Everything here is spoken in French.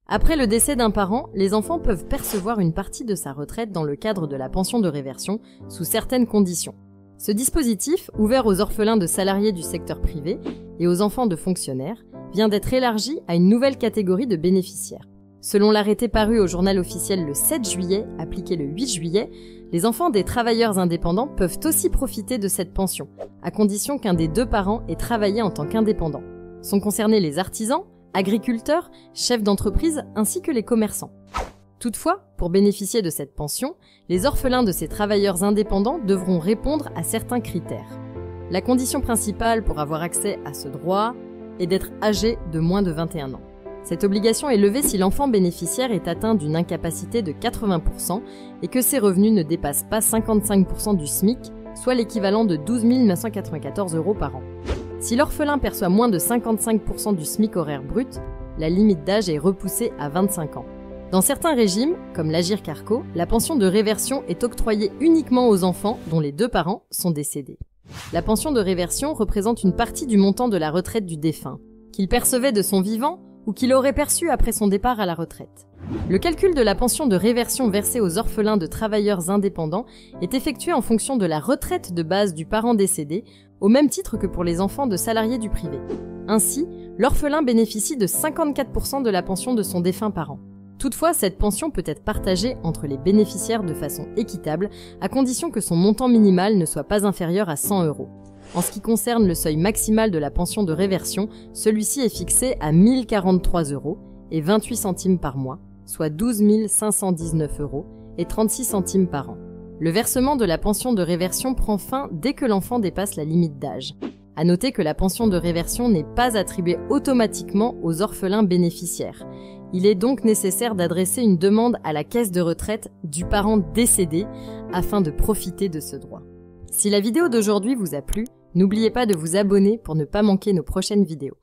Après le décès d'un parent, les enfants peuvent percevoir une partie de sa retraite dans le cadre de la pension de réversion, sous certaines conditions. Ce dispositif, ouvert aux orphelins de salariés du secteur privé et aux enfants de fonctionnaires, vient d'être élargi à une nouvelle catégorie de bénéficiaires. Selon l'arrêté paru au journal officiel le 7 juillet, appliqué le 8 juillet, les enfants des travailleurs indépendants peuvent aussi profiter de cette pension, à condition qu'un des deux parents ait travaillé en tant qu'indépendant. Sont concernés les artisans, agriculteurs, chefs d'entreprise ainsi que les commerçants. Toutefois, pour bénéficier de cette pension, les orphelins de ces travailleurs indépendants devront répondre à certains critères. La condition principale pour avoir accès à ce droit est d'être âgé de moins de 21 ans. Cette obligation est levée si l'enfant bénéficiaire est atteint d'une incapacité de 80% et que ses revenus ne dépassent pas 55% du SMIC, soit l'équivalent de 12 994 € par an. Si l'orphelin perçoit moins de 55% du SMIC horaire brut, la limite d'âge est repoussée à 25 ans. Dans certains régimes, comme l'Agirc-Arrco, la pension de réversion est octroyée uniquement aux enfants dont les deux parents sont décédés. La pension de réversion représente une partie du montant de la retraite du défunt, qu'il percevait de son vivant ou qu'il aurait perçu après son départ à la retraite. Le calcul de la pension de réversion versée aux orphelins de travailleurs indépendants est effectué en fonction de la retraite de base du parent décédé, au même titre que pour les enfants de salariés du privé. Ainsi, l'orphelin bénéficie de 54% de la pension de son défunt parent. Toutefois, cette pension peut être partagée entre les bénéficiaires de façon équitable, à condition que son montant minimal ne soit pas inférieur à 100 €. En ce qui concerne le seuil maximal de la pension de réversion, celui-ci est fixé à 1 043 € et 28 centimes par mois, soit 12 519 € et 36 centimes par an. Le versement de la pension de réversion prend fin dès que l'enfant dépasse la limite d'âge. À noter que la pension de réversion n'est pas attribuée automatiquement aux orphelins bénéficiaires. Il est donc nécessaire d'adresser une demande à la caisse de retraite du parent décédé afin de profiter de ce droit. Si la vidéo d'aujourd'hui vous a plu, n'oubliez pas de vous abonner pour ne pas manquer nos prochaines vidéos.